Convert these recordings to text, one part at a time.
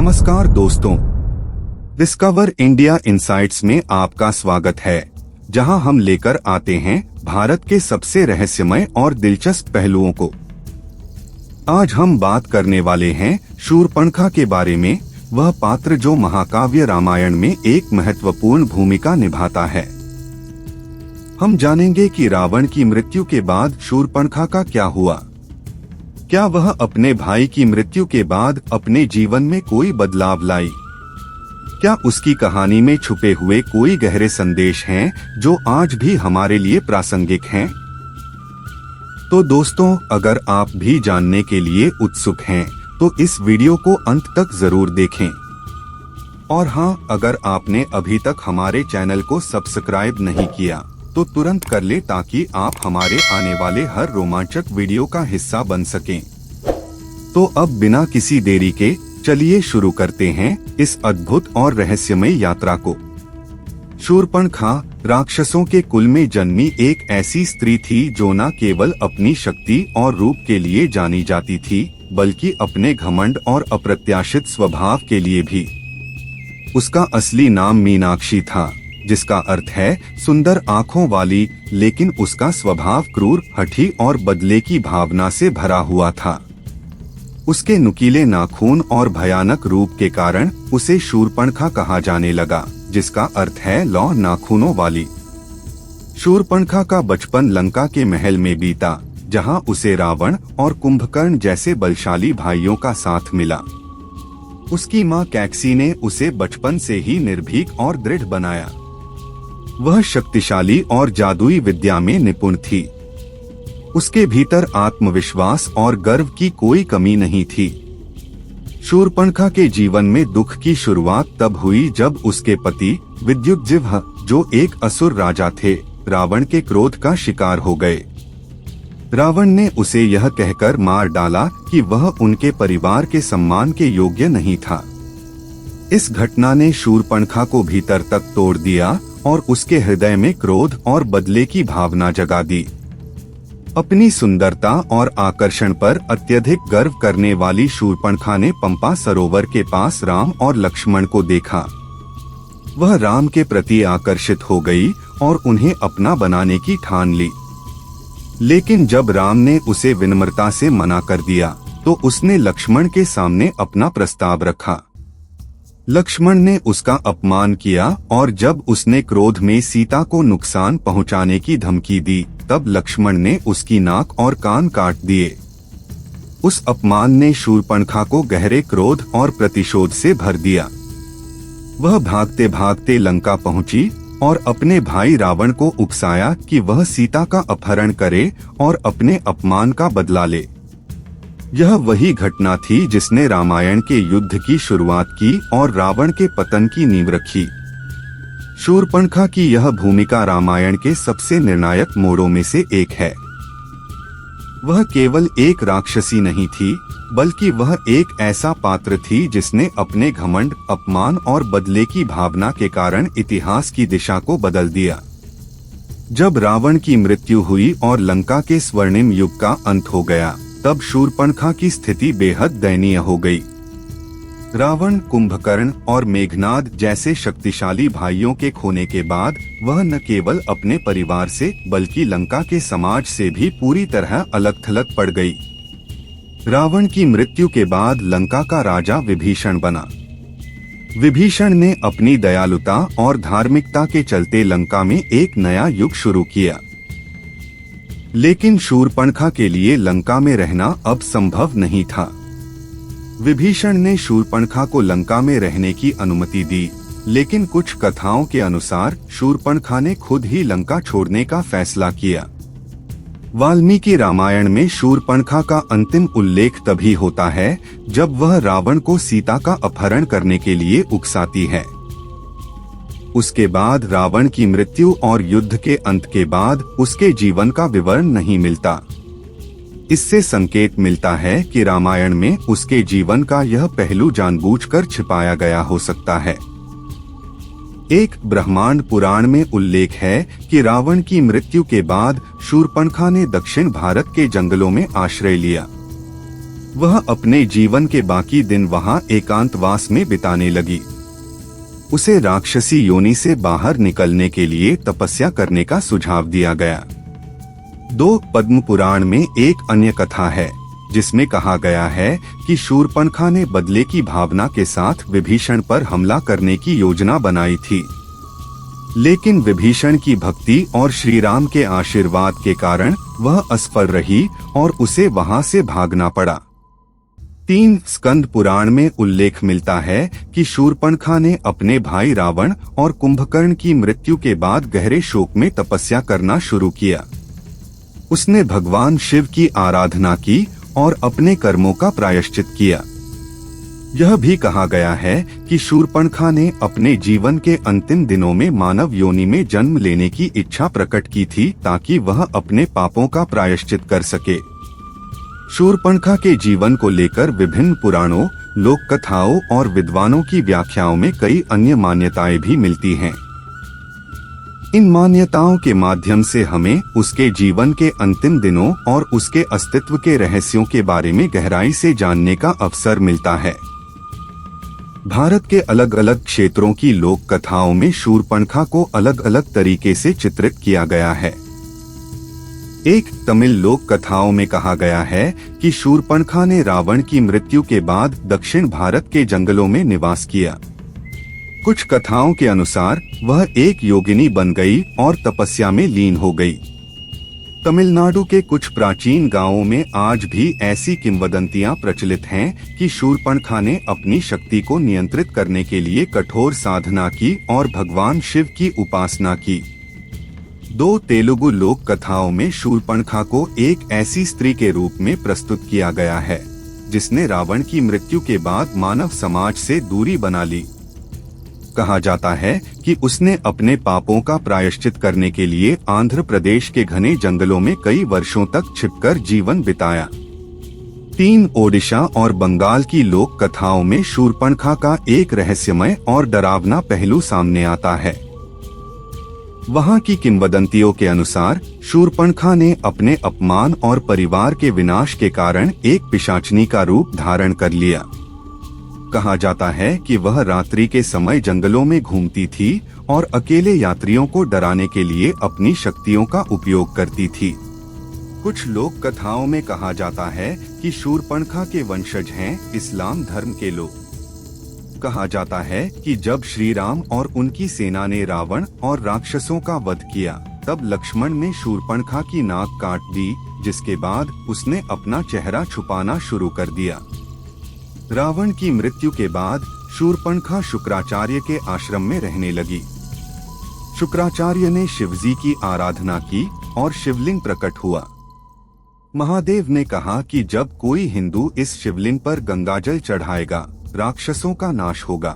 नमस्कार दोस्तों, discover India insights में आपका स्वागत है, जहां हम लेकर आते हैं भारत के सबसे रहस्यमय और दिलचस्प पहलुओं को। आज हम बात करने वाले हैं शूर्पणखा के बारे में, वह पात्र जो महाकाव्य रामायण में एक महत्वपूर्ण भूमिका निभाता है। हम जानेंगे कि रावण की मृत्यु के बाद शूर्पणखा का क्या हुआ। क्या वह अपने भाई की मृत्यु के बाद अपने जीवन में कोई बदलाव लाई? क्या उसकी कहानी में छुपे हुए कोई गहरे संदेश हैं जो आज भी हमारे लिए प्रासंगिक हैं? तो दोस्तों, अगर आप भी जानने के लिए उत्सुक हैं तो इस वीडियो को अंत तक जरूर देखें। और हाँ, अगर आपने अभी तक हमारे चैनल को सब्सक्राइब नहीं किया तो तुरंत कर ले, ताकि आप हमारे आने वाले हर रोमांचक वीडियो का हिस्सा बन सकें। तो अब बिना किसी देरी के चलिए शुरू करते हैं इस अद्भुत और रहस्यमय यात्रा को। शूर्पणखा राक्षसों के कुल में जन्मी एक ऐसी स्त्री थी जो न केवल अपनी शक्ति और रूप के लिए जानी जाती थी, बल्कि अपने घमंड और अप्रत्याशित स्वभाव के लिए भी। उसका असली नाम मीनाक्षी था, जिसका अर्थ है सुंदर आँखों वाली, लेकिन उसका स्वभाव क्रूर, हठी और बदले की भावना से भरा हुआ था। उसके नुकीले नाखून और भयानक रूप के कारण उसे शूर्पणखा कहा जाने लगा, जिसका अर्थ है लौ नाखूनों वाली। शूर्पणखा का बचपन लंका के महल में बीता, जहां उसे रावण और कुंभकर्ण जैसे बलशाली भाइयों का साथ मिला। उसकी मां कैकसी ने उसे बचपन से ही निर्भीक और दृढ़ बनाया। वह शक्तिशाली और जादुई विद्या में निपुण थी। उसके भीतर आत्मविश्वास और गर्व की कोई कमी नहीं थी। शूर्पणखा के जीवन में दुख की शुरुआत तब हुई जब उसके पति विद्युतजिह्व, जो एक असुर राजा थे, रावण के क्रोध का शिकार हो गए। रावण ने उसे यह कहकर मार डाला कि वह उनके परिवार के सम्मान के योग्य नहीं था। इस घटना ने शूर्पणखा को भीतर तक तोड़ दिया और उसके हृदय में क्रोध और बदले की भावना जगा दी। अपनी सुंदरता और आकर्षण पर अत्यधिक गर्व करने वाली शूर्पणखा ने पंपा सरोवर के पास राम और लक्ष्मण को देखा। वह राम के प्रति आकर्षित हो गई और उन्हें अपना बनाने की ठान ली। लेकिन जब राम ने उसे विनम्रता से मना कर दिया तो उसने लक्ष्मण के सामने अपना प्रस्ताव रखा। लक्ष्मण ने उसका अपमान किया और जब उसने क्रोध में सीता को नुकसान पहुंचाने की धमकी दी, तब लक्ष्मण ने उसकी नाक और कान काट दिए। उस अपमान ने शूर्पणखा को गहरे क्रोध और प्रतिशोध से भर दिया। वह भागते भागते लंका पहुंची और अपने भाई रावण को उकसाया कि वह सीता का अपहरण करे और अपने अपमान का बदला ले। यह वही घटना थी जिसने रामायण के युद्ध की शुरुआत की और रावण के पतन की नींव रखी। शूर्पणखा की यह भूमिका रामायण के सबसे निर्णायक मोड़ों में से एक है। वह केवल एक राक्षसी नहीं थी, बल्कि वह एक ऐसा पात्र थी जिसने अपने घमंड, अपमान और बदले की भावना के कारण इतिहास की दिशा को बदल दिया। जब रावण की मृत्यु हुई और लंका के स्वर्णिम युग का अंत हो गया, तब शूर्पणखा की स्थिति बेहद दयनीय हो गई। रावण, कुंभकर्ण और मेघनाद जैसे शक्तिशाली भाइयों के खोने के बाद वह न केवल अपने परिवार से बल्कि लंका के समाज से भी पूरी तरह अलग-थलग पड़ गई। रावण की मृत्यु के बाद लंका का राजा विभीषण बना। विभीषण ने अपनी दयालुता और धार्मिकता के चलते लंका में एक नया युग शुरू किया। लेकिन शूर्पणखा के लिए लंका में रहना अब संभव नहीं था। विभीषण ने शूर्पणखा को लंका में रहने की अनुमति दी, लेकिन कुछ कथाओं के अनुसार शूर्पणखा ने खुद ही लंका छोड़ने का फैसला किया। वाल्मीकि रामायण में शूर्पणखा का अंतिम उल्लेख तभी होता है जब वह रावण को सीता का अपहरण करने के लिए उकसाती है। उसके बाद रावण की मृत्यु और युद्ध के अंत के बाद उसके जीवन का विवरण नहीं मिलता। इससे संकेत मिलता है कि रामायण में उसके जीवन का यह पहलू जानबूझकर छिपाया गया हो सकता है। एक ब्रह्मांड पुराण में उल्लेख है कि रावण की मृत्यु के बाद शूर्पणखा ने दक्षिण भारत के जंगलों में आश्रय लिया। वह अपने जीवन के बाकी दिन वहां एकांतवास में बिताने लगी। उसे राक्षसी योनि से बाहर निकलने के लिए तपस्या करने का सुझाव दिया गया। 2 पद्म पुराण में एक अन्य कथा है जिसमें कहा गया है कि शूर्पणखा ने बदले की भावना के साथ विभीषण पर हमला करने की योजना बनाई थी, लेकिन विभीषण की भक्ति और श्री राम के आशीर्वाद के कारण वह असफल रही और उसे वहां से भागना पड़ा। 3 स्कंद पुराण में उल्लेख मिलता है कि शूर्पणखा ने अपने भाई रावण और कुंभकर्ण की मृत्यु के बाद गहरे शोक में तपस्या करना शुरू किया। उसने भगवान शिव की आराधना की और अपने कर्मों का प्रायश्चित किया। यह भी कहा गया है कि शूर्पणखा ने अपने जीवन के अंतिम दिनों में मानव योनि में जन्म लेने की इच्छा प्रकट की थी ताकि वह अपने पापों का प्रायश्चित कर सके। शूर्पणखा के जीवन को लेकर विभिन्न पुराणों, लोक कथाओं और विद्वानों की व्याख्याओं में कई अन्य मान्यताएं भी मिलती हैं। इन मान्यताओं के माध्यम से हमें उसके जीवन के अंतिम दिनों और उसके अस्तित्व के रहस्यों के बारे में गहराई से जानने का अवसर मिलता है। भारत के अलग अलग क्षेत्रों की लोक कथाओं में शूर्पणखा को अलग अलग तरीके से चित्रित किया गया है। एक तमिल लोक कथाओं में कहा गया है कि शूर्पणखा ने रावण की मृत्यु के बाद दक्षिण भारत के जंगलों में निवास किया। कुछ कथाओं के अनुसार वह एक योगिनी बन गई और तपस्या में लीन हो गई। तमिलनाडु के कुछ प्राचीन गांवों में आज भी ऐसी किंवदंतियां प्रचलित हैं कि शूर्पणखा ने अपनी शक्ति को नियंत्रित करने के लिए कठोर साधना की और भगवान शिव की उपासना की। 2 तेलुगु लोक कथाओं में शूर्पणखा को एक ऐसी स्त्री के रूप में प्रस्तुत किया गया है जिसने रावण की मृत्यु के बाद मानव समाज से दूरी बना ली। कहा जाता है कि उसने अपने पापों का प्रायश्चित करने के लिए आंध्र प्रदेश के घने जंगलों में कई वर्षों तक छिपकर जीवन बिताया। 3 ओडिशा और बंगाल की लोक कथाओं में शूर्पणखा का एक रहस्यमय और डरावना पहलू सामने आता है। वहां की किंवदंतियों के अनुसार शूर्पणखा ने अपने अपमान और परिवार के विनाश के कारण एक पिशाचनी का रूप धारण कर लिया। कहा जाता है कि वह रात्रि के समय जंगलों में घूमती थी और अकेले यात्रियों को डराने के लिए अपनी शक्तियों का उपयोग करती थी। कुछ लोक कथाओं में कहा जाता है कि शूर्पणखा के वंशज हैं इस्लाम धर्म के लोग। कहा जाता है कि जब श्री राम और उनकी सेना ने रावण और राक्षसों का वध किया, तब लक्ष्मण ने शूर्पणखा की नाक काट दी, जिसके बाद उसने अपना चेहरा छुपाना शुरू कर दिया। रावण की मृत्यु के बाद शूर्पणखा शुक्राचार्य के आश्रम में रहने लगी। शुक्राचार्य ने शिवजी की आराधना की और शिवलिंग प्रकट हुआ। महादेव ने कहा कि जब कोई हिंदू इस शिवलिंग पर गंगाजल चढ़ाएगा, राक्षसों का नाश होगा।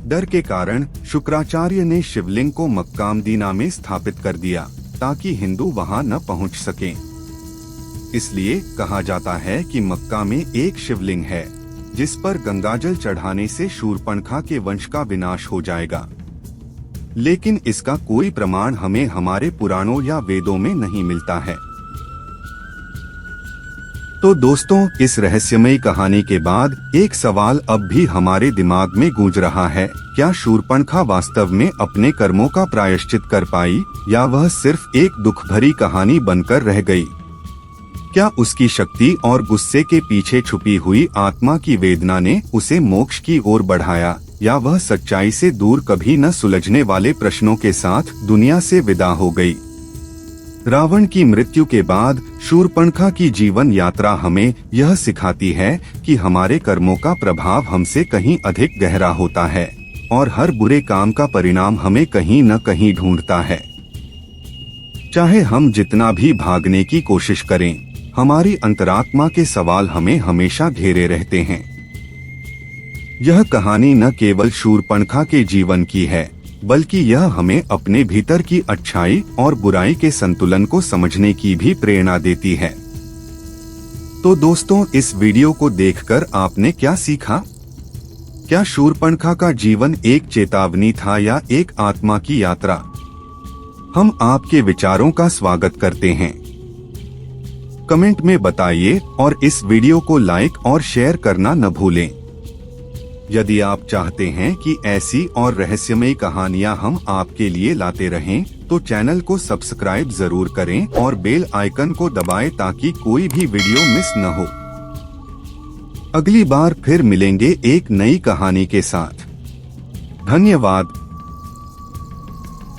डर के कारण शुक्राचार्य ने शिवलिंग को मक्का-मदीना में स्थापित कर दिया ताकि हिंदू वहां न पहुंच सकें। इसलिए कहा जाता है कि मक्का में एक शिवलिंग है जिस पर गंगाजल चढ़ाने से शूर्पणखा के वंश का विनाश हो जाएगा, लेकिन इसका कोई प्रमाण हमें हमारे पुराणों या वेदों में नहीं मिलता है। तो दोस्तों, इस रहस्यमयी कहानी के बाद एक सवाल अब भी हमारे दिमाग में गूंज रहा है, क्या शूर्पणखा वास्तव में अपने कर्मों का प्रायश्चित कर पाई या वह सिर्फ एक दुख भरी कहानी बनकर रह गई? क्या उसकी शक्ति और गुस्से के पीछे छुपी हुई आत्मा की वेदना ने उसे मोक्ष की ओर बढ़ाया, या वह सच्चाई से दूर कभी न सुलझने वाले प्रश्नों के साथ दुनिया से विदा हो गई? रावण की मृत्यु के बाद शूर्पणखा की जीवन यात्रा हमें यह सिखाती है कि हमारे कर्मों का प्रभाव हमसे कहीं अधिक गहरा होता है और हर बुरे काम का परिणाम हमें कहीं न कहीं ढूंढता है। चाहे हम जितना भी भागने की कोशिश करें, हमारी अंतरात्मा के सवाल हमें हमेशा घेरे रहते हैं। यह कहानी न केवल शूर्पणखा के जीवन की है, बल्कि यह हमें अपने भीतर की अच्छाई और बुराई के संतुलन को समझने की भी प्रेरणा देती है। तो दोस्तों, इस वीडियो को देखकर आपने क्या सीखा? क्या शूर्पणखा का जीवन एक चेतावनी था या एक आत्मा की यात्रा? हम आपके विचारों का स्वागत करते हैं। कमेंट में बताइए और इस वीडियो को लाइक और शेयर करना न भूलें। यदि आप चाहते हैं कि ऐसी और रहस्यमयी कहानियां हम आपके लिए लाते रहें, तो चैनल को सब्सक्राइब जरूर करें और बेल आइकन को दबाएं ताकि कोई भी वीडियो मिस न हो। अगली बार फिर मिलेंगे एक नई कहानी के साथ। धन्यवाद।